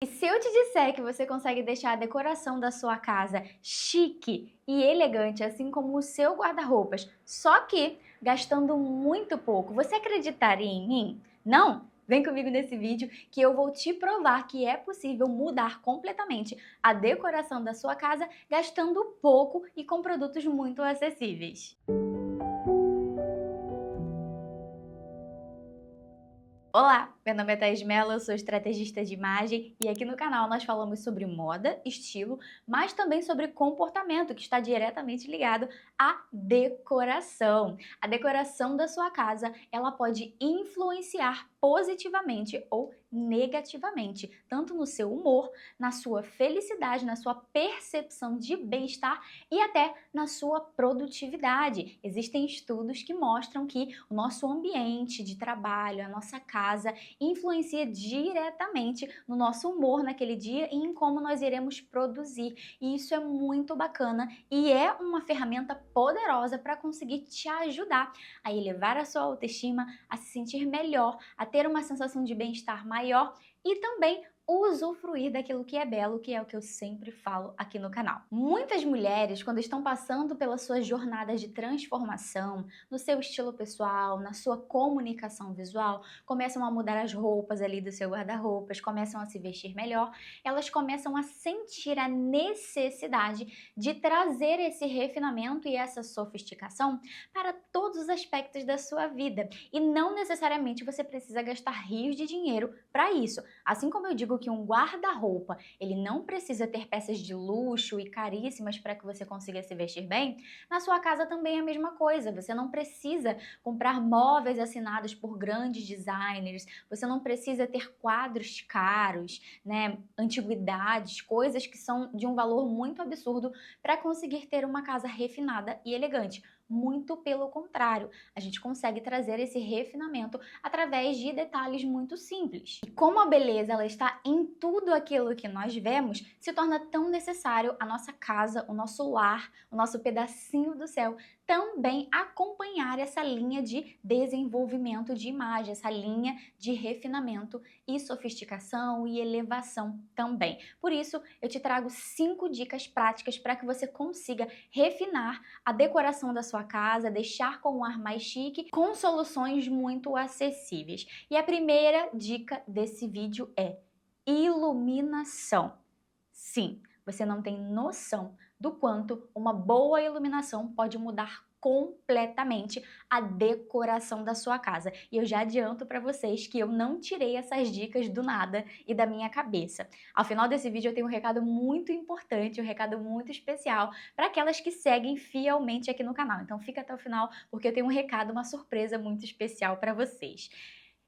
E se eu te disser que você consegue deixar a decoração da sua casa chique e elegante, assim como o seu guarda-roupas, só que gastando muito pouco, você acreditaria em mim? Não? Vem comigo nesse vídeo que eu vou te provar que é possível mudar completamente a decoração da sua casa gastando pouco e com produtos muito acessíveis. Olá, meu nome é Thaís Mello, eu sou estrategista de imagem e aqui no canal nós falamos sobre moda, estilo, mas também sobre comportamento, que está diretamente ligado à decoração. A decoração da sua casa, ela pode influenciar positivamente ou negativamente, tanto no seu humor, na sua felicidade, na sua percepção de bem-estar e até na sua produtividade. Existem estudos que mostram que o nosso ambiente de trabalho, a nossa casa, influencia diretamente no nosso humor naquele dia e em como nós iremos produzir. E isso é muito bacana e é uma ferramenta poderosa para conseguir te ajudar a elevar a sua autoestima, a se sentir melhor, a ter uma sensação de bem-estar maior e também usufruir daquilo que é belo, que é o que eu sempre falo aqui no canal. Muitas mulheres, quando estão passando pelas suas jornadas de transformação, no seu estilo pessoal, na sua comunicação visual, começam a mudar as roupas ali do seu guarda-roupas, começam a se vestir melhor, elas começam a sentir a necessidade de trazer esse refinamento e essa sofisticação para todos os aspectos da sua vida. E não necessariamente você precisa gastar rios de dinheiro para isso. Assim como eu digo que um guarda-roupa, ele não precisa ter peças de luxo e caríssimas para que você consiga se vestir bem, na sua casa também é a mesma coisa. Você não precisa comprar móveis assinados por grandes designers, você não precisa ter quadros caros, né, antiguidades, coisas que são de um valor muito absurdo para conseguir ter uma casa refinada e elegante. Muito pelo contrário, a gente consegue trazer esse refinamento através de detalhes muito simples. E como a beleza ela está em tudo aquilo que nós vemos, se torna tão necessário a nossa casa, o nosso lar, o nosso pedacinho do céu também acompanhar essa linha de desenvolvimento de imagem, essa linha de refinamento e sofisticação e elevação também. Por isso, eu te trago 5 dicas práticas para que você consiga refinar a decoração da sua casa, deixar com um ar mais chique, com soluções muito acessíveis. E a primeira dica desse vídeo é iluminação. Sim, você não tem noção do quanto uma boa iluminação pode mudar completamente a decoração da sua casa. E eu já adianto para vocês que eu não tirei essas dicas do nada e da minha cabeça. Ao final desse vídeo eu tenho um recado muito importante, um recado muito especial para aquelas que seguem fielmente aqui no canal. Então fica até o final porque eu tenho um recado, uma surpresa muito especial para vocês.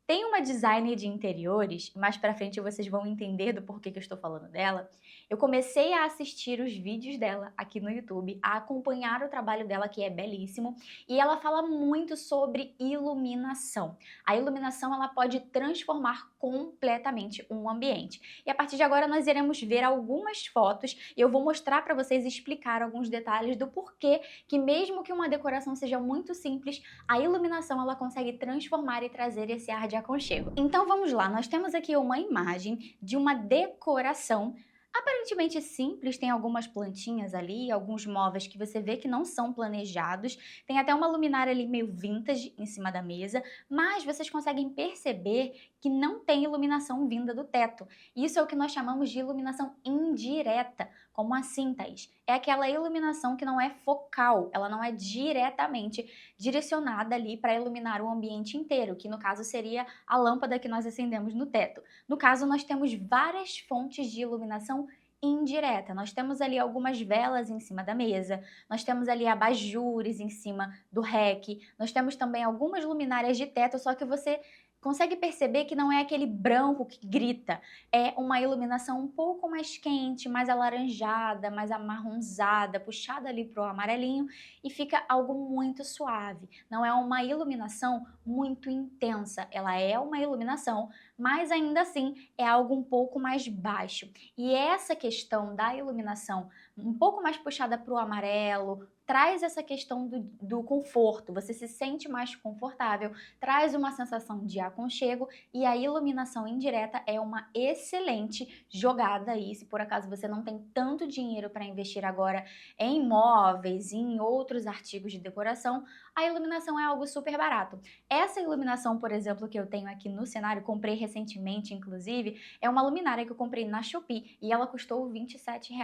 Tem uma designer de interiores, mais pra frente vocês vão entender do porquê que eu estou falando dela. Eu comecei a assistir os vídeos dela aqui no YouTube, a acompanhar o trabalho dela, que é belíssimo, e ela fala muito sobre iluminação. A iluminação ela pode transformar completamente um ambiente. E a partir de agora nós iremos ver algumas fotos e eu vou mostrar para vocês e explicar alguns detalhes do porquê que mesmo que uma decoração seja muito simples, a iluminação ela consegue transformar e trazer esse ar de aconchego. Então vamos lá, nós temos aqui uma imagem de uma decoração aparentemente simples, tem algumas plantinhas ali, alguns móveis que você vê que não são planejados, tem até uma luminária ali meio vintage em cima da mesa, mas vocês conseguem perceber que não tem iluminação vinda do teto. Isso é o que nós chamamos de iluminação indireta. Como assim, Thaís? É aquela iluminação que não é focal, ela não é diretamente direcionada ali para iluminar o ambiente inteiro, que no caso seria a lâmpada que nós acendemos no teto. No caso, nós temos várias fontes de iluminação indireta. Nós temos ali algumas velas em cima da mesa, nós temos ali abajures em cima do rack, nós temos também algumas luminárias de teto, só que você consegue perceber que não é aquele branco que grita, é uma iluminação um pouco mais quente, mais alaranjada, mais amarronzada, puxada ali para o amarelinho e fica algo muito suave. Não é uma iluminação muito intensa, ela é uma iluminação, mas ainda assim é algo um pouco mais baixo. E essa questão da iluminação um pouco mais puxada para o amarelo, traz essa questão do conforto, você se sente mais confortável, traz uma sensação de aconchego e a iluminação indireta é uma excelente jogada aí, se por acaso você não tem tanto dinheiro para investir agora em móveis, em outros artigos de decoração, a iluminação é algo super barato. Essa iluminação, por exemplo, que eu tenho aqui no cenário, comprei recentemente, inclusive, é uma luminária que eu comprei na Shopee e ela custou R$ 27.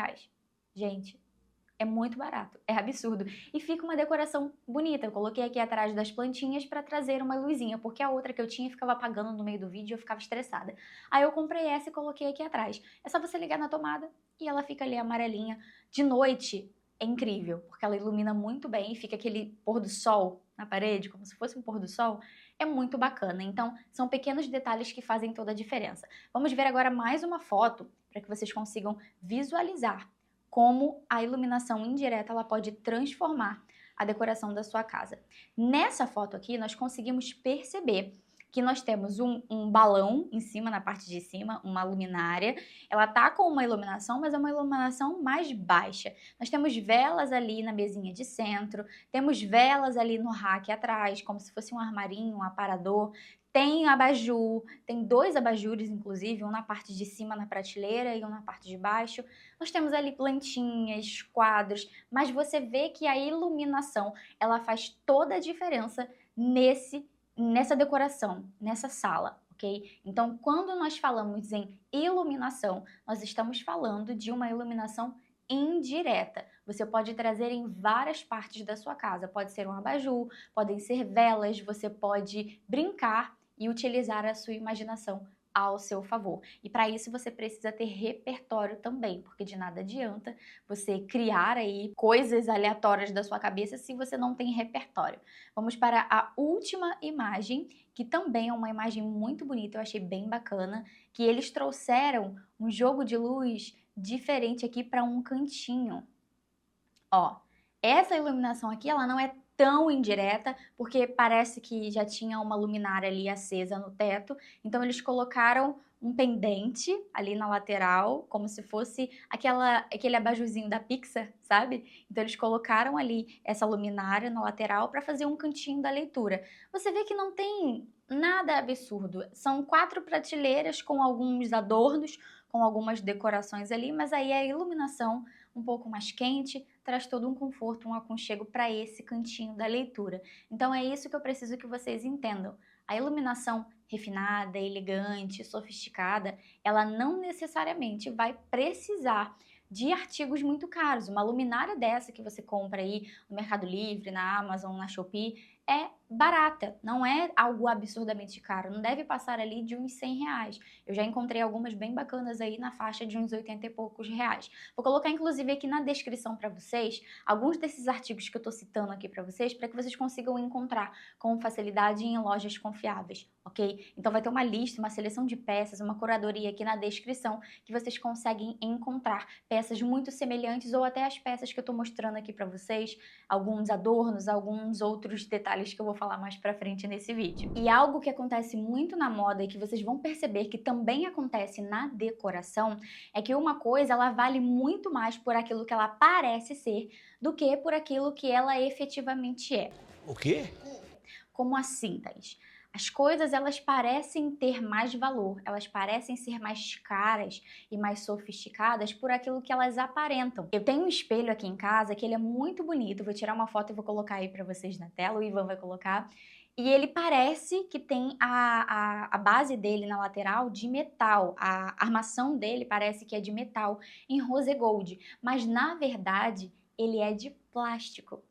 Gente, é muito barato, é absurdo. E fica uma decoração bonita. Eu coloquei aqui atrás das plantinhas para trazer uma luzinha, porque a outra que eu tinha ficava apagando no meio do vídeo e eu ficava estressada. Aí eu comprei essa e coloquei aqui atrás. É só você ligar na tomada e ela fica ali amarelinha. De noite é incrível, porque ela ilumina muito bem e fica aquele pôr do sol na parede, como se fosse um pôr do sol. É muito bacana. Então, são pequenos detalhes que fazem toda a diferença. Vamos ver agora mais uma foto para que vocês consigam visualizar como a iluminação indireta ela pode transformar a decoração da sua casa. Nessa foto aqui, nós conseguimos perceber que nós temos um balão em cima, na parte de cima, uma luminária. Ela tá com uma iluminação, mas é uma iluminação mais baixa. Nós temos velas ali na mesinha de centro, temos velas ali no rack atrás, como se fosse um armarinho, um aparador. Tem abajur, tem 2 abajures, inclusive, um na parte de cima na prateleira e um na parte de baixo. Nós temos ali plantinhas, quadros, mas você vê que a iluminação, ela faz toda a diferença nessa decoração, nessa sala, ok? Então, quando nós falamos em iluminação, nós estamos falando de uma iluminação indireta. Você pode trazer em várias partes da sua casa. Pode ser um abajur, podem ser velas, você pode brincar e utilizar a sua imaginação ao seu favor. E para isso você precisa ter repertório também, porque de nada adianta você criar aí coisas aleatórias da sua cabeça se você não tem repertório. Vamos para a última imagem, que também é uma imagem muito bonita, eu achei bem bacana, que eles trouxeram um jogo de luz diferente aqui para um cantinho. Ó, essa iluminação aqui, ela não é tão indireta, porque parece que já tinha uma luminária ali acesa no teto, então eles colocaram um pendente ali na lateral, como se fosse aquele abajurzinho da Pixar, sabe? Então eles colocaram ali essa luminária na lateral para fazer um cantinho da leitura. Você vê que não tem nada absurdo, são 4 prateleiras com alguns adornos, com algumas decorações ali, mas aí a iluminação um pouco mais quente, traz todo um conforto, um aconchego para esse cantinho da leitura. Então é isso que eu preciso que vocês entendam. A iluminação refinada, elegante, sofisticada, ela não necessariamente vai precisar de artigos muito caros. Uma luminária dessa que você compra aí no Mercado Livre, na Amazon, na Shopee, é barata, não é algo absurdamente caro, não deve passar ali de uns R$ 100. Eu já encontrei algumas bem bacanas aí na faixa de uns 80 e poucos reais. Vou colocar inclusive aqui na descrição para vocês alguns desses artigos que eu tô citando aqui para vocês que vocês consigam encontrar com facilidade em lojas confiáveis, ok? Então vai ter uma lista, uma seleção de peças, uma curadoria aqui na descrição que vocês conseguem encontrar peças muito semelhantes ou até as peças que eu tô mostrando aqui para vocês, alguns adornos, alguns outros detalhes que eu vou falar mais pra frente nesse vídeo. E algo que acontece muito na moda e que vocês vão perceber que também acontece na decoração é que uma coisa ela vale muito mais por aquilo que ela parece ser do que por aquilo que ela efetivamente é. O quê? Como assim, Thaís? As coisas elas parecem ter mais valor, elas parecem ser mais caras e mais sofisticadas por aquilo que elas aparentam. Eu tenho um espelho aqui em casa que ele é muito bonito, vou tirar uma foto e vou colocar aí para vocês na tela, o Ivan vai colocar. E ele parece que tem a base dele na lateral de metal, a armação dele parece que é de metal em rose gold, mas na verdade ele é de plástico.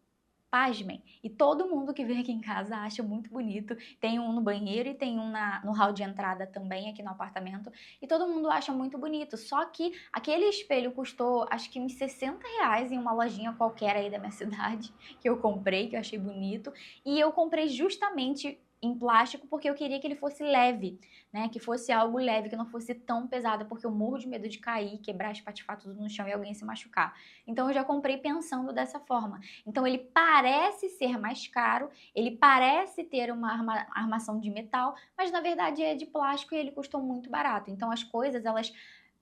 Pasmem, e todo mundo que vem aqui em casa acha muito bonito, tem um no banheiro e tem um no hall de entrada também aqui no apartamento, e todo mundo acha muito bonito, só que aquele espelho custou acho que uns R$ 60 em uma lojinha qualquer aí da minha cidade, que eu comprei, que eu achei bonito, e eu comprei justamente em plástico porque eu queria que ele fosse leve, né? Que fosse algo leve, que não fosse tão pesado, porque eu morro de medo de cair, quebrar, espatifar tudo no chão e alguém se machucar. Então eu já comprei pensando dessa forma. Então ele parece ser mais caro, ele parece ter uma armação de metal, mas na verdade é de plástico e ele custou muito barato. Então as coisas, elas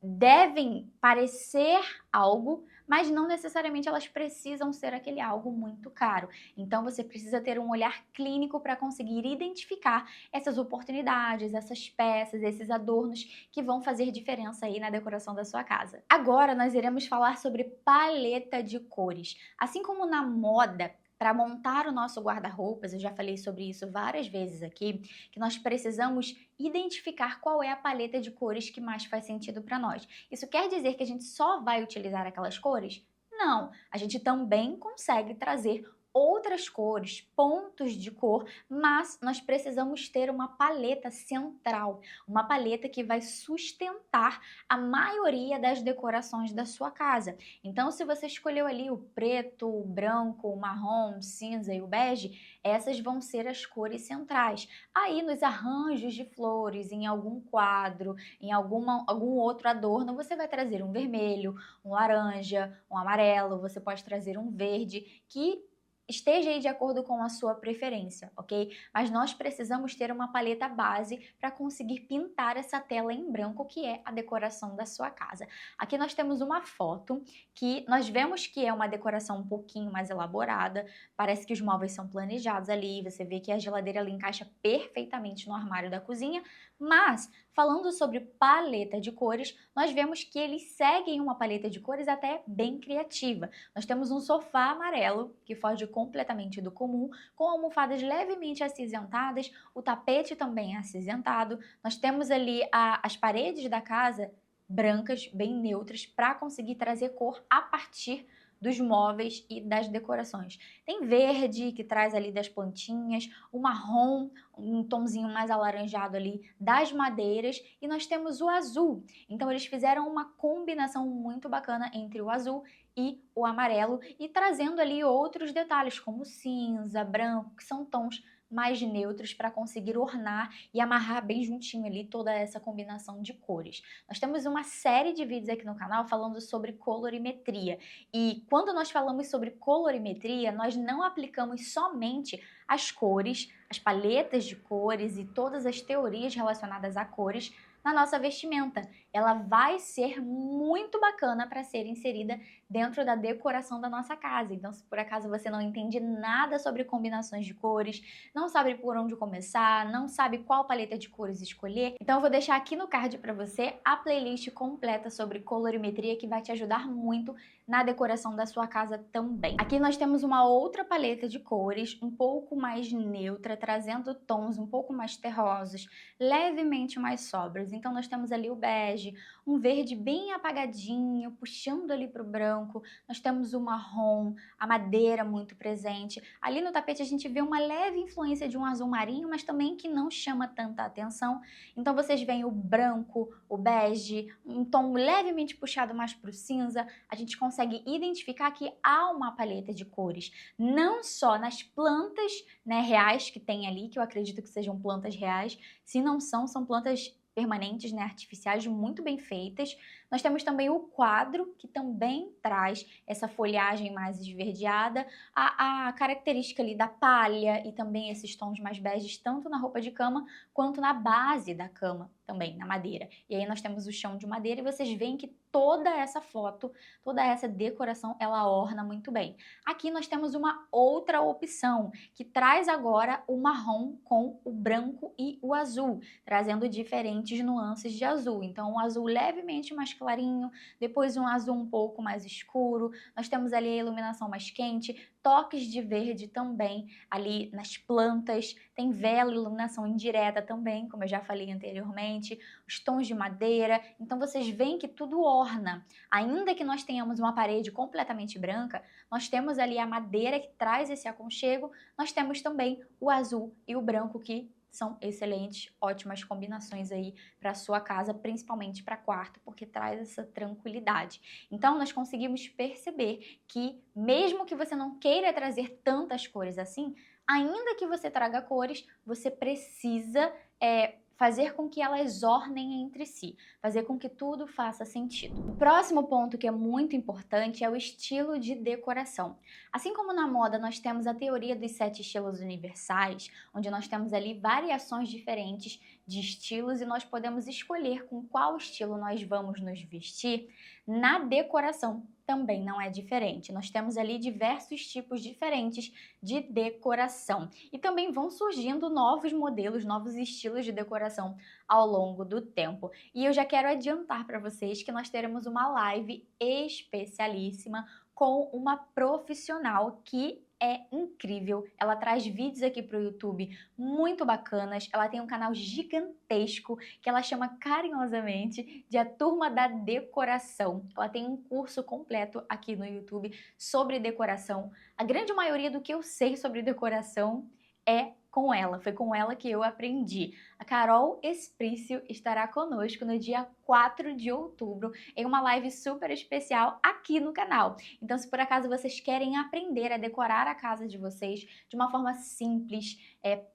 devem parecer algo, mas não necessariamente elas precisam ser aquele algo muito caro. Então você precisa ter um olhar clínico para conseguir identificar essas oportunidades, essas peças, esses adornos que vão fazer diferença aí na decoração da sua casa. Agora nós iremos falar sobre paleta de cores. Assim como na moda, para montar o nosso guarda-roupas, eu já falei sobre isso várias vezes aqui, que nós precisamos identificar qual é a paleta de cores que mais faz sentido para nós. Isso quer dizer que a gente só vai utilizar aquelas cores? Não, a gente também consegue trazer outras cores, pontos de cor, mas nós precisamos ter uma paleta central, uma paleta que vai sustentar a maioria das decorações da sua casa. Então, se você escolheu ali o preto, o branco, o marrom, o cinza e o bege, essas vão ser as cores centrais. Aí, nos arranjos de flores, em algum quadro, em algum outro adorno, você vai trazer um vermelho, um laranja, um amarelo, você pode trazer um verde, que esteja aí de acordo com a sua preferência, ok? Mas nós precisamos ter uma paleta base para conseguir pintar essa tela em branco, que é a decoração da sua casa. Aqui nós temos uma foto que nós vemos que é uma decoração um pouquinho mais elaborada, parece que os móveis são planejados ali, você vê que a geladeira ali encaixa perfeitamente no armário da cozinha, mas falando sobre paleta de cores, nós vemos que eles seguem uma paleta de cores até bem criativa. Nós temos um sofá amarelo, que foge completamente do comum, com almofadas levemente acinzentadas, o tapete também é acinzentado. Nós temos ali as paredes da casa brancas, bem neutras, para conseguir trazer cor a partir dos móveis e das decorações. Tem verde, que traz ali das plantinhas, o marrom, um tomzinho mais alaranjado ali das madeiras, e nós temos o azul. Então eles fizeram uma combinação muito bacana entre o azul e o amarelo, e trazendo ali outros detalhes como cinza, branco, que são tons mais neutros para conseguir ornar e amarrar bem juntinho ali toda essa combinação de cores. Nós temos uma série de vídeos aqui no canal falando sobre colorimetria, e quando nós falamos sobre colorimetria, nós não aplicamos somente as cores, as paletas de cores e todas as teorias relacionadas a cores na nossa vestimenta. Ela vai ser muito bacana para ser inserida dentro da decoração da nossa casa. Então, se por acaso você não entende nada sobre combinações de cores, não sabe por onde começar, não sabe qual paleta de cores escolher, então eu vou deixar aqui no card para você a playlist completa sobre colorimetria, que vai te ajudar muito na decoração da sua casa também. Aqui nós temos uma outra paleta de cores, um pouco mais neutra, trazendo tons um pouco mais terrosos, levemente mais sóbrios. Então nós temos ali o bege, um verde bem apagadinho, puxando ali para o branco. Nós temos o marrom, a madeira muito presente. Ali no tapete a gente vê uma leve influência de um azul marinho, mas também que não chama tanta atenção. Então vocês veem o branco, o bege, um tom levemente puxado mais para o cinza. A gente consegue identificar que há uma paleta de cores, não só nas plantas, né, reais que tem ali, que eu acredito que sejam plantas reais. Se não são, são plantas permanentes, né, artificiais, muito bem feitas. Nós temos também o quadro, que também traz essa folhagem mais esverdeada, a característica ali da palha e também esses tons mais beges, tanto na roupa de cama quanto na base da cama, também na madeira. E aí nós temos o chão de madeira, e vocês veem que toda essa foto, toda essa decoração, ela orna muito bem. Aqui nós temos uma outra opção, que traz agora o marrom com o branco e o azul, trazendo diferentes nuances de azul. Então um azul levemente mais clarinho, depois um azul um pouco mais escuro, nós temos ali a iluminação mais quente, toques de verde também ali nas plantas, tem vela, iluminação indireta também, como eu já falei anteriormente, os tons de madeira. Então vocês veem que tudo orna. Ainda que nós tenhamos uma parede completamente branca, nós temos ali a madeira que traz esse aconchego, nós temos também o azul e o branco, que são excelentes, ótimas combinações aí para sua casa, principalmente para quarto, porque traz essa tranquilidade. Então nós conseguimos perceber que mesmo que você não queira trazer tantas cores assim, ainda que você traga cores, você precisa fazer com que elas ornem entre si, fazer com que tudo faça sentido. O próximo ponto que é muito importante é o estilo de decoração. Assim como na moda nós temos a teoria dos 7 estilos universais, onde nós temos ali variações diferentes de estilos e nós podemos escolher com qual estilo nós vamos nos vestir, na decoração também não é diferente. Nós temos ali diversos tipos diferentes de decoração. E também vão surgindo novos modelos, novos estilos de decoração ao longo do tempo. E eu já quero adiantar para vocês que nós teremos uma live especialíssima com uma profissional que é incrível. Ela traz vídeos aqui para o YouTube muito bacanas. Ela tem um canal gigantesco que ela chama carinhosamente de A Turma da Decoração. Ela tem um curso completo aqui no YouTube sobre decoração. A grande maioria do que eu sei sobre decoração é com ela, foi com ela que eu aprendi. A Carol Esprício estará conosco no dia 4 de outubro em uma live super especial aqui no canal. Então, se por acaso vocês querem aprender a decorar a casa de vocês de uma forma simples,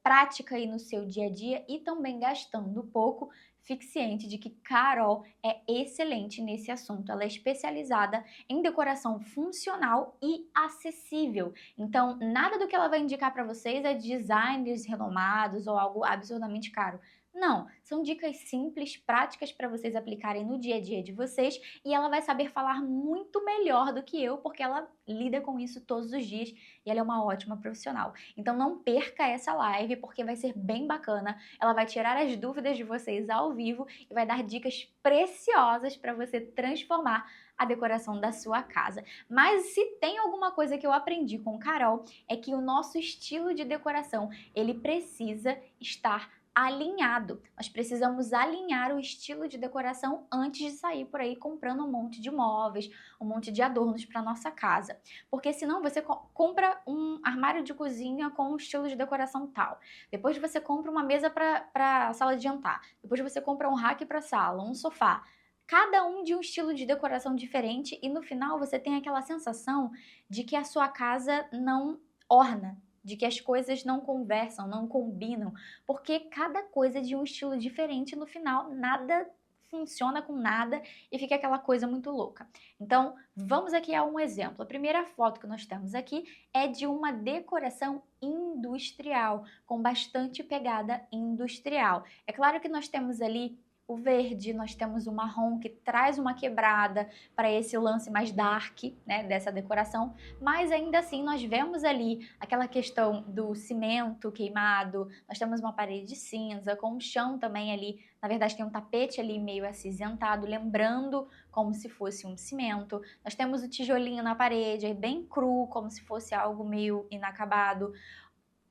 prática aí no seu dia a dia e também gastando pouco, fique ciente de que Carol é excelente nesse assunto. Ela é especializada em decoração funcional e acessível. Então, nada do que ela vai indicar para vocês é designers renomados ou algo absurdamente caro. Não, são dicas simples, práticas para vocês aplicarem no dia a dia de vocês e ela vai saber falar muito melhor do que eu, porque ela lida com isso todos os dias e ela é uma ótima profissional. Então não perca essa live, porque vai ser bem bacana. Ela vai tirar as dúvidas de vocês ao vivo e vai dar dicas preciosas para você transformar a decoração da sua casa. Mas se tem alguma coisa que eu aprendi com Carol, é que o nosso estilo de decoração, ele precisa estar alinhado. Nós precisamos alinhar o estilo de decoração antes de sair por aí comprando um monte de móveis, um monte de adornos para nossa casa. Porque senão você compra um armário de cozinha com um estilo de decoração tal. Depois você compra uma mesa para sala de jantar. Depois você compra um rack para sala, um sofá. Cada um de um estilo de decoração diferente e no final você tem aquela sensação de que a sua casa não orna, de que as coisas não conversam, não combinam, porque cada coisa é de um estilo diferente, no final nada funciona com nada e fica aquela coisa muito louca. Então, vamos aqui a um exemplo. A primeira foto que nós temos aqui é de uma decoração industrial, com bastante pegada industrial. É claro que nós temos ali o verde, nós temos o marrom que traz uma quebrada para esse lance mais dark, né, dessa decoração, mas ainda assim nós vemos ali aquela questão do cimento queimado, nós temos uma parede cinza com o chão também ali, na verdade tem um tapete ali meio acinzentado, lembrando como se fosse um cimento, nós temos o tijolinho na parede, bem cru, como se fosse algo meio inacabado.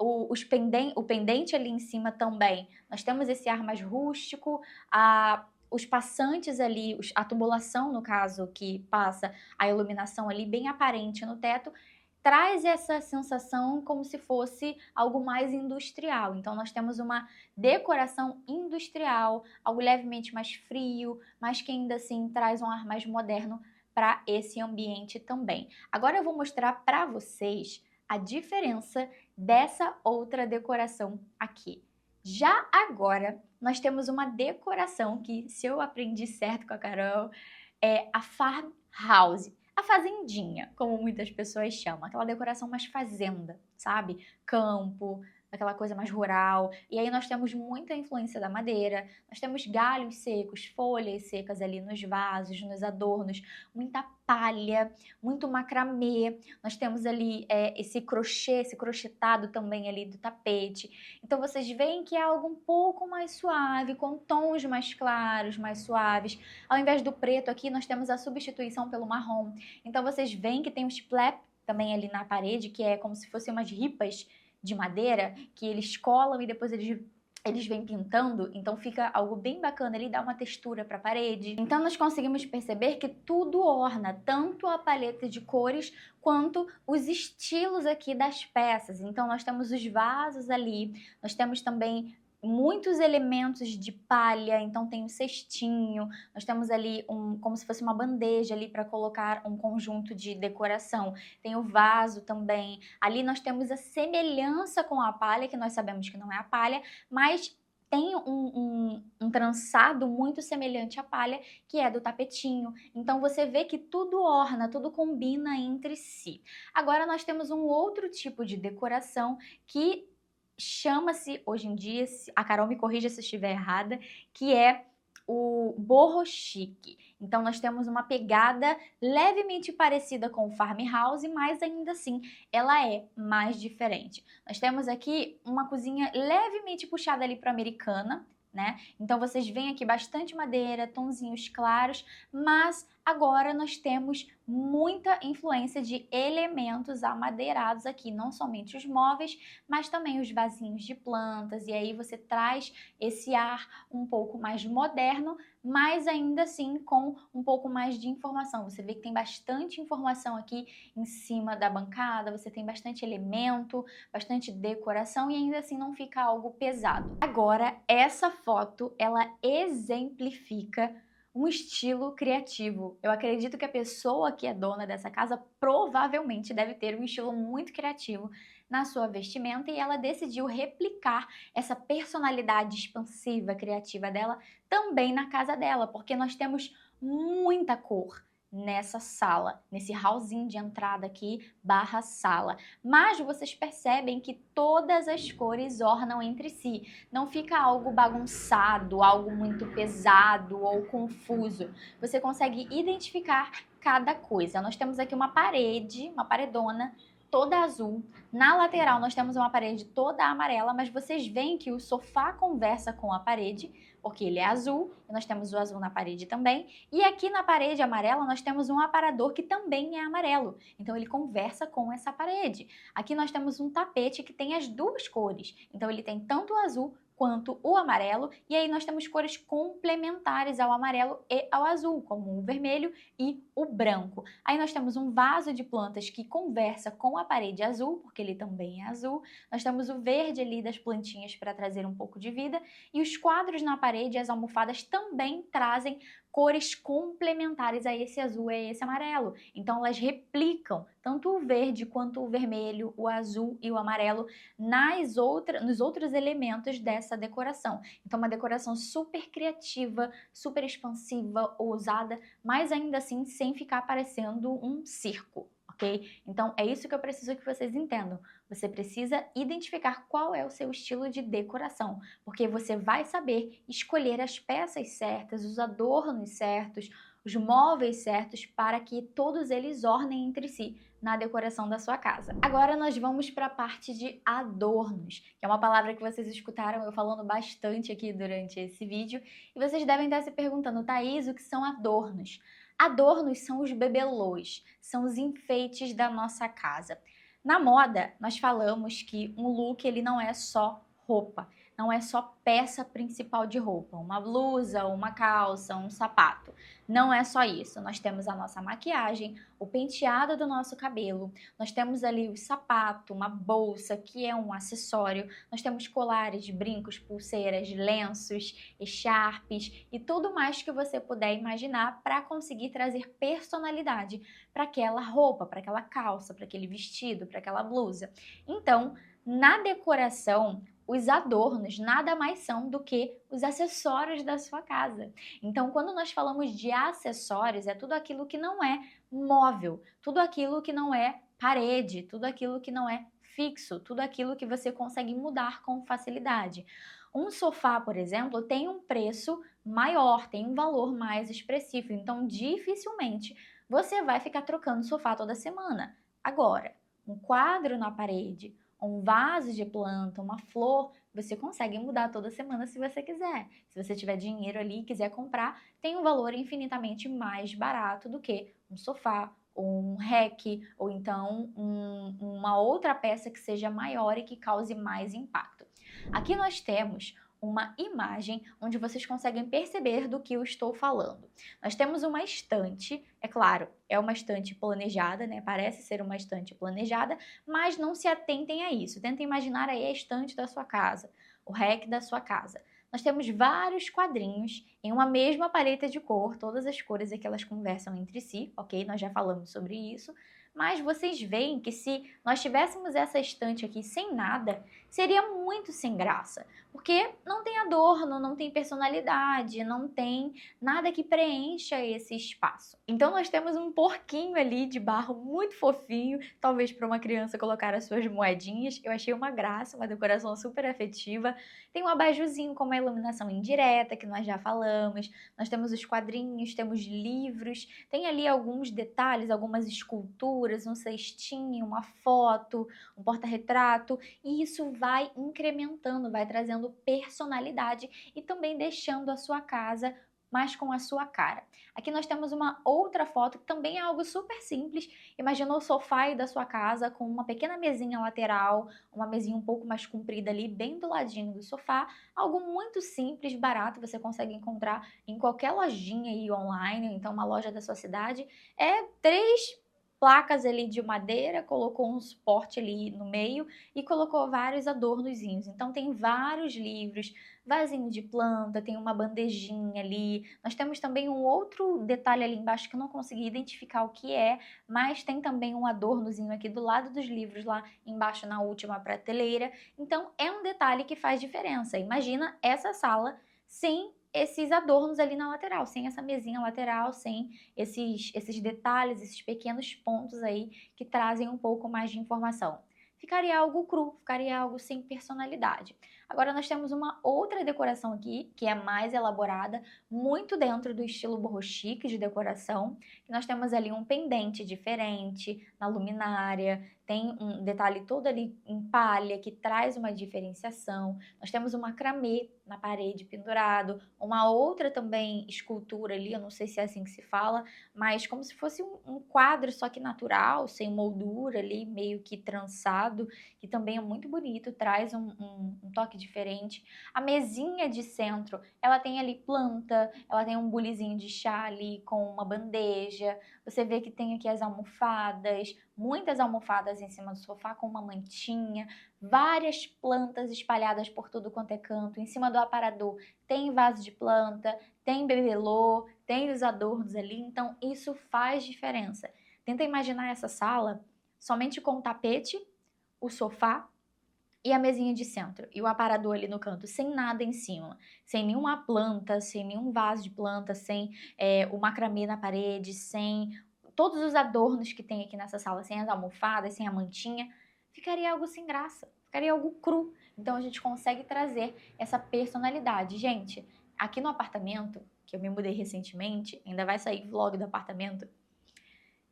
O pendente ali em cima também, nós temos esse ar mais rústico, os passantes ali, a tubulação no caso, que passa a iluminação ali bem aparente no teto, traz essa sensação como se fosse algo mais industrial. Então nós temos uma decoração industrial, algo levemente mais frio, mas que ainda assim traz um ar mais moderno para esse ambiente também. Agora eu vou mostrar para vocês a diferença dessa outra decoração aqui. Já agora, nós temos uma decoração que, se eu aprendi certo com a Carol, é a farmhouse. A fazendinha, como muitas pessoas chamam. Aquela decoração mais fazenda, sabe? Campo, aquela coisa mais rural. E aí nós temos muita influência da madeira, nós temos galhos secos, folhas secas ali nos vasos, nos adornos, muita palha, muito macramê. Nós temos ali esse crochê, esse crochetado também ali do tapete. Então vocês veem que é algo um pouco mais suave, com tons mais claros, mais suaves. Ao invés do preto aqui, nós temos a substituição pelo marrom. Então vocês veem que tem um splap também ali na parede, que é como se fossem umas ripas de madeira, que eles colam e depois eles vêm pintando, então fica algo bem bacana, ele dá uma textura para a parede. Então nós conseguimos perceber que tudo orna, tanto a paleta de cores quanto os estilos aqui das peças. Então nós temos os vasos ali, nós temos também muitos elementos de palha, então tem um cestinho, nós temos ali como se fosse uma bandeja ali para colocar um conjunto de decoração, tem o vaso também, ali nós temos a semelhança com a palha, que nós sabemos que não é a palha, mas tem um trançado muito semelhante à palha, que é do tapetinho. Então você vê que tudo orna, tudo combina entre si. Agora nós temos um outro tipo de decoração que chama-se, hoje em dia, a Carol me corrija se eu estiver errada, que é o boho chique. Então nós temos uma pegada levemente parecida com o farmhouse, mas ainda assim ela é mais diferente. Nós temos aqui uma cozinha levemente puxada ali para americana, né? Então vocês veem aqui bastante madeira, tonzinhos claros, mas agora nós temos muita influência de elementos amadeirados aqui, não somente os móveis, mas também os vasinhos de plantas, e aí você traz esse ar um pouco mais moderno, mas ainda assim com um pouco mais de informação. Você vê que tem bastante informação aqui em cima da bancada, você tem bastante elemento, bastante decoração e ainda assim não fica algo pesado. Agora, essa foto, ela exemplifica um estilo criativo. Eu acredito que a pessoa que é dona dessa casa provavelmente deve ter um estilo muito criativo na sua vestimenta e ela decidiu replicar essa personalidade expansiva, criativa dela também na casa dela, porque nós temos muita cor nessa sala, nesse hallzinho de entrada aqui, barra sala. Mas vocês percebem que todas as cores ornam entre si. Não fica algo bagunçado, algo muito pesado ou confuso. Você consegue identificar cada coisa. Nós temos aqui uma parede, uma paredona, toda azul. Na lateral nós temos uma parede toda amarela, mas vocês veem que o sofá conversa com a parede, porque ele é azul, e nós temos o azul na parede também. E aqui na parede amarela nós temos um aparador que também é amarelo, então ele conversa com essa parede. Aqui nós temos um tapete que tem as duas cores, então ele tem tanto o azul quanto o amarelo, e aí nós temos cores complementares ao amarelo e ao azul, como o vermelho e o branco. Aí nós temos um vaso de plantas que conversa com a parede azul, porque ele também é azul. Nós temos o verde ali das plantinhas para trazer um pouco de vida, e os quadros na parede, as almofadas também trazem cores complementares a esse azul e a esse amarelo. Então elas replicam tanto o verde quanto o vermelho, o azul e o amarelo nos outros elementos dessa decoração. Então uma decoração super criativa, super expansiva, ousada, mas ainda assim sem ficar parecendo um circo. Ok? Então é isso que eu preciso que vocês entendam. Você precisa identificar qual é o seu estilo de decoração, porque você vai saber escolher as peças certas, os adornos certos, os móveis certos para que todos eles ornem entre si na decoração da sua casa. Agora nós vamos para a parte de adornos, que é uma palavra que vocês escutaram eu falando bastante aqui durante esse vídeo, e vocês devem estar se perguntando, Thaís, o que são adornos? Adornos são os bebelôs, são os enfeites da nossa casa. Na moda, nós falamos que um look ele não é só roupa, não é só peça principal de roupa, uma blusa, uma calça, um sapato. Não é só isso, nós temos a nossa maquiagem, o penteado do nosso cabelo, nós temos ali o sapato, uma bolsa que é um acessório, nós temos colares, brincos, pulseiras, lenços, echarpes e tudo mais que você puder imaginar para conseguir trazer personalidade para aquela roupa, para aquela calça, para aquele vestido, para aquela blusa. Então, na decoração, os adornos nada mais são do que os acessórios da sua casa. Então, quando nós falamos de acessórios, é tudo aquilo que não é móvel, tudo aquilo que não é parede, tudo aquilo que não é fixo, tudo aquilo que você consegue mudar com facilidade. Um sofá, por exemplo, tem um preço maior, tem um valor mais expressivo, então dificilmente você vai ficar trocando sofá toda semana. Agora, um quadro na parede, um vaso de planta, uma flor, você consegue mudar toda semana se você quiser. Se você tiver dinheiro ali e quiser comprar, tem um valor infinitamente mais barato do que um sofá, ou um rack, ou então uma outra peça que seja maior e que cause mais impacto. Aqui nós temos uma imagem onde vocês conseguem perceber do que eu estou falando. Nós temos uma estante, é claro, é uma estante planejada, né? Parece ser uma estante planejada, mas não se atentem a isso. Tentem imaginar aí a estante da sua casa, o REC da sua casa. Nós temos vários quadrinhos em uma mesma paleta de cor, todas as cores aqui elas conversam entre si, ok? Nós já falamos sobre isso. Mas vocês veem que se nós tivéssemos essa estante aqui sem nada, seria muito sem graça. Porque não tem adorno, não tem personalidade, não tem nada que preencha esse espaço. Então nós temos um porquinho ali de barro muito fofinho, talvez para uma criança colocar as suas moedinhas. Eu achei uma graça, uma decoração super afetiva. Tem um abajuzinho com uma iluminação indireta, que nós já falamos. Nós temos os quadrinhos, temos livros, tem ali alguns detalhes, algumas esculturas, um cestinho, uma foto, um porta-retrato, e isso vai incrementando, vai trazendo personalidade e também deixando a sua casa mais com a sua cara. Aqui nós temos uma outra foto que também é algo super simples. Imagina o sofá aí da sua casa com uma pequena mesinha lateral, uma mesinha um pouco mais comprida ali, bem do ladinho do sofá. Algo muito simples, barato, você consegue encontrar em qualquer lojinha aí online, ou então uma loja da sua cidade. É 3 placas ali de madeira, colocou um suporte ali no meio e colocou vários adornozinhos. Então tem vários livros, vasinho de planta, tem uma bandejinha ali. Nós temos também um outro detalhe ali embaixo que eu não consegui identificar o que é, mas tem também um adornozinho aqui do lado dos livros, lá embaixo na última prateleira. Então é um detalhe que faz diferença. Imagina essa sala sem esses adornos ali na lateral, sem essa mesinha lateral, sem esses detalhes, esses pequenos pontos aí que trazem um pouco mais de informação. Ficaria algo cru, ficaria algo sem personalidade. Agora nós temos uma outra decoração aqui, que é mais elaborada, muito dentro do estilo boho chique de decoração, que nós temos ali um pendente diferente na luminária, tem um detalhe todo ali em palha que traz uma diferenciação. Nós temos um macramê na parede pendurado, uma outra também escultura ali, eu não sei se é assim que se fala, mas como se fosse um quadro só que natural, sem moldura ali, meio que trançado, que também é muito bonito, traz um toque diferente. A mesinha de centro, ela tem ali planta, ela tem um bulizinho de chá ali com uma bandeja, você vê que tem aqui as almofadas, muitas almofadas em cima do sofá com uma mantinha, várias plantas espalhadas por tudo quanto é canto. Em cima do aparador tem vaso de planta, tem bibelô, tem os adornos ali, então isso faz diferença. Tenta imaginar essa sala somente com o tapete, o sofá e a mesinha de centro, e o aparador ali no canto, sem nada em cima, sem nenhuma planta, sem nenhum vaso de planta, sem o macramê na parede, sem todos os adornos que tem aqui nessa sala, sem as almofadas, sem a mantinha, ficaria algo sem graça, ficaria algo cru. Então a gente consegue trazer essa personalidade. Gente, aqui no apartamento, que eu me mudei recentemente, ainda vai sair vlog do apartamento,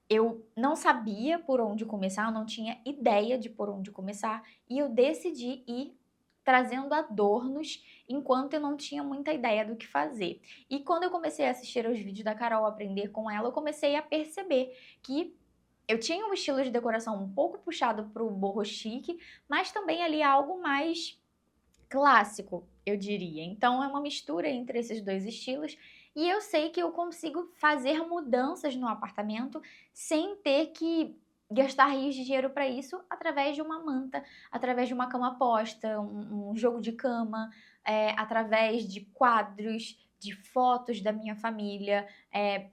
eu não sabia por onde começar, eu não tinha ideia de por onde começar e eu decidi ir trazendo adornos enquanto eu não tinha muita ideia do que fazer. E quando eu comecei a assistir aos vídeos da Carol, aprender com ela, eu comecei a perceber que eu tinha um estilo de decoração um pouco puxado para o boho chique, mas também ali algo mais clássico, eu diria. Então é uma mistura entre esses dois estilos e eu sei que eu consigo fazer mudanças no apartamento sem ter que gastar rios de dinheiro para isso através de uma manta, através de uma cama posta, um jogo de cama, através de quadros, de fotos da minha família,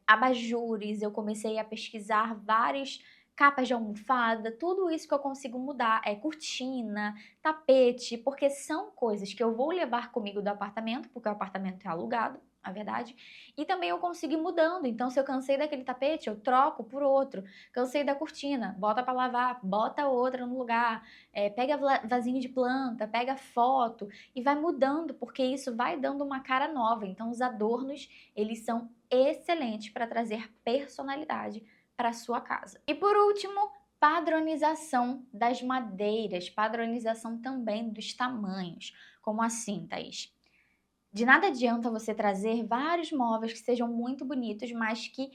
abajures. Eu comecei a pesquisar várias capas de almofada, tudo isso que eu consigo mudar, cortina, tapete, porque são coisas que eu vou levar comigo do apartamento, porque o apartamento é alugado, na verdade, e também eu consigo ir mudando. Então, se eu cansei daquele tapete, eu troco por outro. Cansei da cortina, bota para lavar, bota outra no lugar, pega vasinho de planta, pega foto e vai mudando, porque isso vai dando uma cara nova. Então, os adornos, eles são excelentes para trazer personalidade para sua casa. E por último, padronização das madeiras, padronização também dos tamanhos. Como assim, Thaís? De nada adianta você trazer vários móveis que sejam muito bonitos, mas que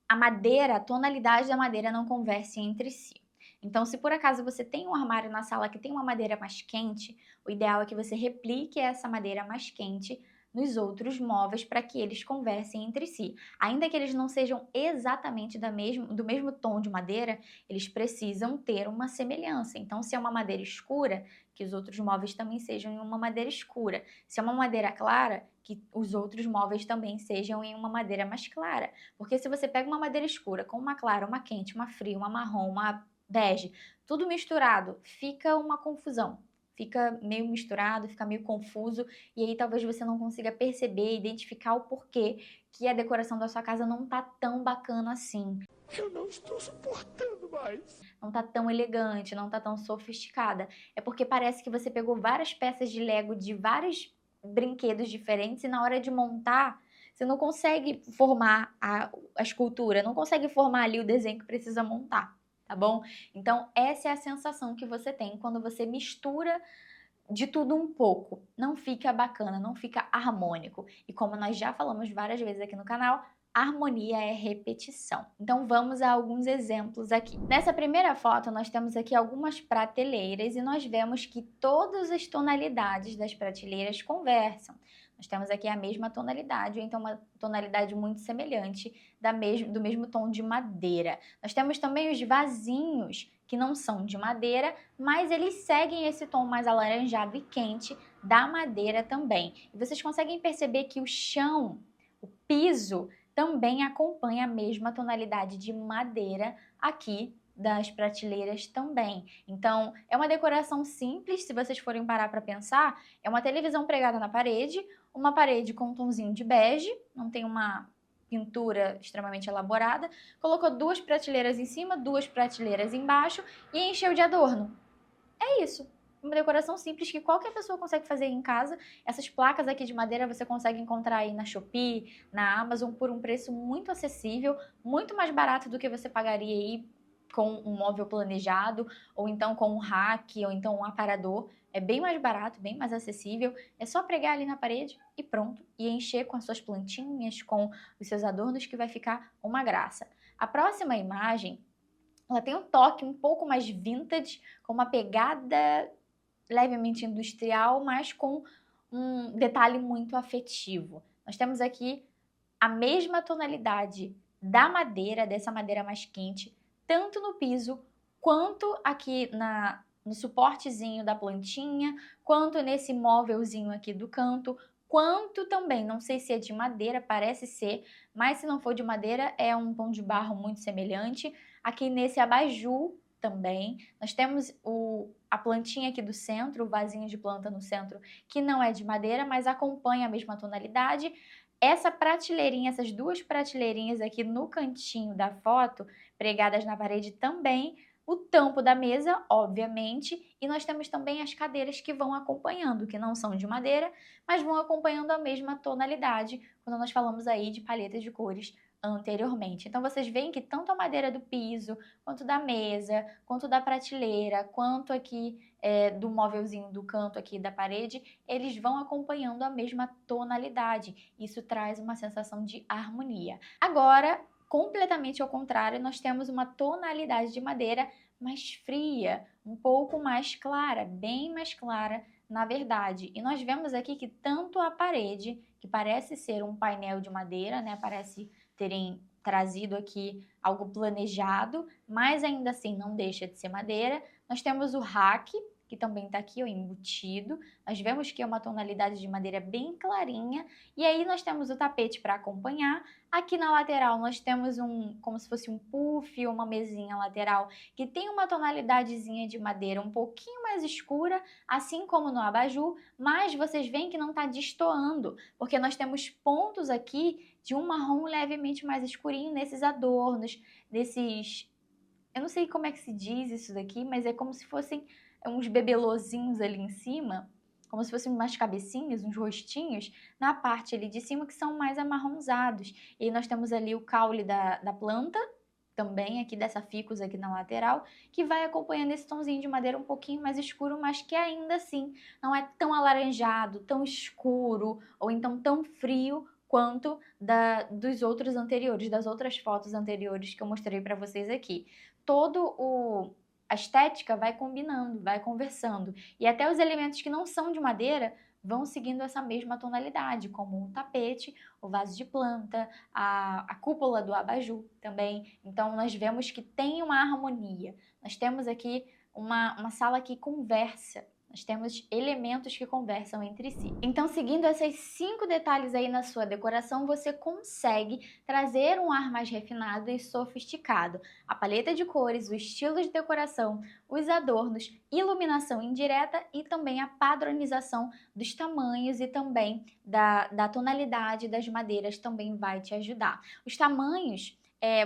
a madeira, a tonalidade da madeira não converse entre si. Então, se por acaso você tem um armário na sala que tem uma madeira mais quente, o ideal é que você replique essa madeira mais quente nos outros móveis para que eles conversem entre si. Ainda que eles não sejam exatamente do mesmo tom de madeira, eles precisam ter uma semelhança. Então, se é uma madeira escura, que os outros móveis também sejam em uma madeira escura. Se é uma madeira clara, que os outros móveis também sejam em uma madeira mais clara. Porque se você pega uma madeira escura com uma clara, uma quente, uma fria, uma marrom, uma bege, tudo misturado, fica uma confusão. Fica meio misturado, fica meio confuso, e aí talvez você não consiga perceber, identificar o porquê que a decoração da sua casa não tá tão bacana assim. Eu não estou suportando mais. Não tá tão elegante, não tá tão sofisticada. É porque parece que você pegou várias peças de Lego de vários brinquedos diferentes e na hora de montar, você não consegue formar a escultura, não consegue formar ali o desenho que precisa montar, tá bom? Então, essa é a sensação que você tem quando você mistura de tudo um pouco. Não fica bacana, não fica harmônico. E como nós já falamos várias vezes aqui no canal, harmonia é repetição. Então vamos a alguns exemplos aqui. Nessa primeira foto nós temos aqui algumas prateleiras e nós vemos que todas as tonalidades das prateleiras conversam. Nós temos aqui a mesma tonalidade, ou então uma tonalidade muito semelhante do mesmo tom de madeira. Nós temos também os vasinhos, que não são de madeira, mas eles seguem esse tom mais alaranjado e quente da madeira também. E vocês conseguem perceber que o chão, o piso, também acompanha a mesma tonalidade de madeira aqui das prateleiras também. Então, é uma decoração simples, se vocês forem parar para pensar, é uma televisão pregada na parede, uma parede com um tomzinho de bege, não tem uma pintura extremamente elaborada, colocou duas prateleiras em cima, duas prateleiras embaixo e encheu de adorno. É isso. Uma decoração simples que qualquer pessoa consegue fazer em casa. Essas placas aqui de madeira você consegue encontrar aí na Shopee, na Amazon, por um preço muito acessível, muito mais barato do que você pagaria aí com um móvel planejado, ou então com um rack, ou então um aparador. É bem mais barato, bem mais acessível. É só pregar ali na parede e pronto. E encher com as suas plantinhas, com os seus adornos, que vai ficar uma graça. A próxima imagem, ela tem um toque um pouco mais vintage, com uma pegada levemente industrial, mas com um detalhe muito afetivo. Nós temos aqui a mesma tonalidade da madeira, dessa madeira mais quente, tanto no piso, quanto aqui no suportezinho da plantinha, quanto nesse móvelzinho aqui do canto, quanto também, não sei se é de madeira, parece ser, mas se não for de madeira, é um tom de barro muito semelhante. Aqui nesse abajur também, nós temos a plantinha aqui do centro, o vasinho de planta no centro, que não é de madeira, mas acompanha a mesma tonalidade. Essa prateleirinha, essas duas prateleirinhas aqui no cantinho da foto, pregadas na parede também, o tampo da mesa, obviamente, e nós temos também as cadeiras que vão acompanhando, que não são de madeira, mas vão acompanhando a mesma tonalidade, quando nós falamos aí de palhetas de cores anteriormente. Então vocês veem que tanto a madeira do piso, quanto da mesa, quanto da prateleira, quanto aqui do móvelzinho do canto aqui da parede, eles vão acompanhando a mesma tonalidade. Isso traz uma sensação de harmonia. Agora, completamente ao contrário, nós temos uma tonalidade de madeira mais fria, um pouco mais clara, bem mais clara, na verdade. E nós vemos aqui que tanto a parede, que parece ser um painel de madeira, né, parece terem trazido aqui algo planejado, mas ainda assim não deixa de ser madeira. Nós temos o rack, que também está aqui, ó, embutido. Nós vemos que é uma tonalidade de madeira bem clarinha. E aí nós temos o tapete para acompanhar. Aqui na lateral nós temos como se fosse um puff, uma mesinha lateral, que tem uma tonalidadezinha de madeira um pouquinho mais escura, assim como no abajur, mas vocês veem que não está destoando, porque nós temos pontos aqui de um marrom levemente mais escurinho nesses adornos, nesses... Eu não sei como é que se diz isso daqui, mas é como se fossem uns bebelozinhos ali em cima, como se fossem umas cabecinhas, uns rostinhos, na parte ali de cima que são mais amarronzados. E aí nós temos ali o caule da planta, também aqui dessa ficus aqui na lateral, que vai acompanhando esse tomzinho de madeira um pouquinho mais escuro, mas que ainda assim não é tão alaranjado, tão escuro, ou então tão frio quanto dos outros anteriores, das outras fotos anteriores que eu mostrei para vocês aqui. A estética vai combinando, vai conversando. E até os elementos que não são de madeira vão seguindo essa mesma tonalidade, como o tapete, o vaso de planta, a cúpula do abajur também. Então, nós vemos que tem uma harmonia. Nós temos aqui uma sala que conversa. Nós temos elementos que conversam entre si. Então, seguindo esses 5 detalhes aí na sua decoração, você consegue trazer um ar mais refinado e sofisticado. A paleta de cores, o estilo de decoração, os adornos, iluminação indireta e também a padronização dos tamanhos e também da tonalidade das madeiras também vai te ajudar. Os tamanhos,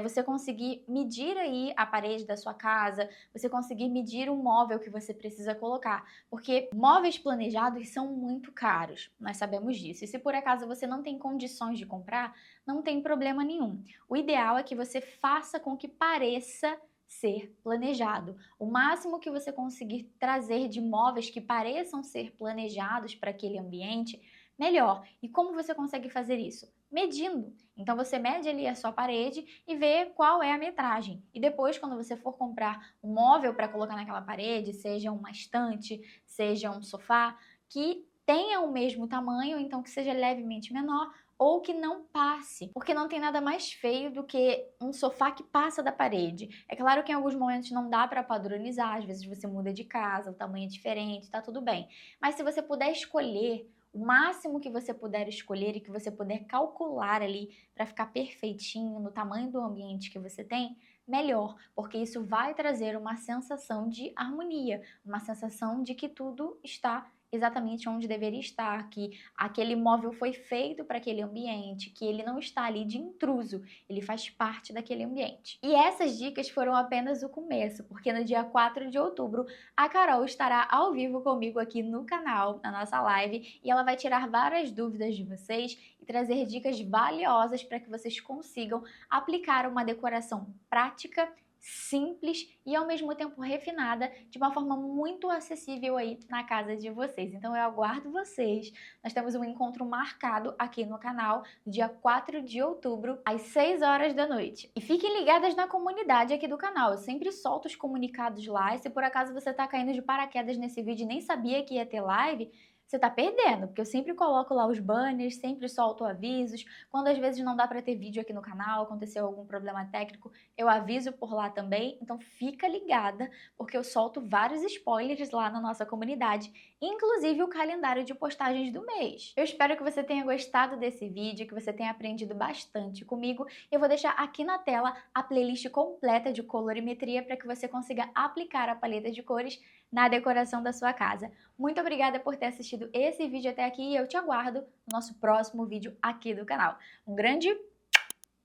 você conseguir medir aí a parede da sua casa, você conseguir medir o móvel que você precisa colocar, porque móveis planejados são muito caros, nós sabemos disso. E se por acaso você não tem condições de comprar, não tem problema nenhum. O ideal é que você faça com que pareça ser planejado. O máximo que você conseguir trazer de móveis que pareçam ser planejados para aquele ambiente, melhor. E como você consegue fazer isso? Medindo. Então você mede ali a sua parede e vê qual é a metragem. E depois, quando você for comprar um móvel para colocar naquela parede, seja uma estante, seja um sofá, que tenha o mesmo tamanho, então que seja levemente menor, ou que não passe, porque não tem nada mais feio do que um sofá que passa da parede. É claro que em alguns momentos não dá para padronizar, às vezes você muda de casa, o tamanho é diferente, tá tudo bem. Mas se você puder escolher o máximo que você puder escolher e que você puder calcular ali para ficar perfeitinho no tamanho do ambiente que você tem, melhor, porque isso vai trazer uma sensação de harmonia, uma sensação de que tudo está exatamente onde deveria estar, que aquele móvel foi feito para aquele ambiente, que ele não está ali de intruso, ele faz parte daquele ambiente. E essas dicas foram apenas o começo, porque no dia 4 de outubro a Carol estará ao vivo comigo aqui no canal, na nossa live, e ela vai tirar várias dúvidas de vocês e trazer dicas valiosas para que vocês consigam aplicar uma decoração prática, simples e ao mesmo tempo refinada, de uma forma muito acessível aí na casa de vocês. Então eu aguardo vocês. Nós temos um encontro marcado aqui no canal, no dia 4 de outubro, às 6 horas da noite. E fiquem ligadas na comunidade aqui do canal, eu sempre solto os comunicados lá, e se por acaso você tá caindo de paraquedas nesse vídeo e nem sabia que ia ter live, você tá perdendo, porque eu sempre coloco lá os banners, sempre solto avisos. Quando às vezes não dá para ter vídeo aqui no canal, aconteceu algum problema técnico, eu aviso por lá também. Então fica ligada, porque eu solto vários spoilers lá na nossa comunidade, inclusive o calendário de postagens do mês. Eu espero que você tenha gostado desse vídeo, que você tenha aprendido bastante comigo. Eu vou deixar aqui na tela a playlist completa de colorimetria para que você consiga aplicar a paleta de cores na decoração da sua casa. Muito obrigada por ter assistido esse vídeo até aqui e eu te aguardo no nosso próximo vídeo aqui do canal. Um grande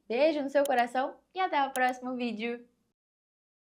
beijo no seu coração e até o próximo vídeo.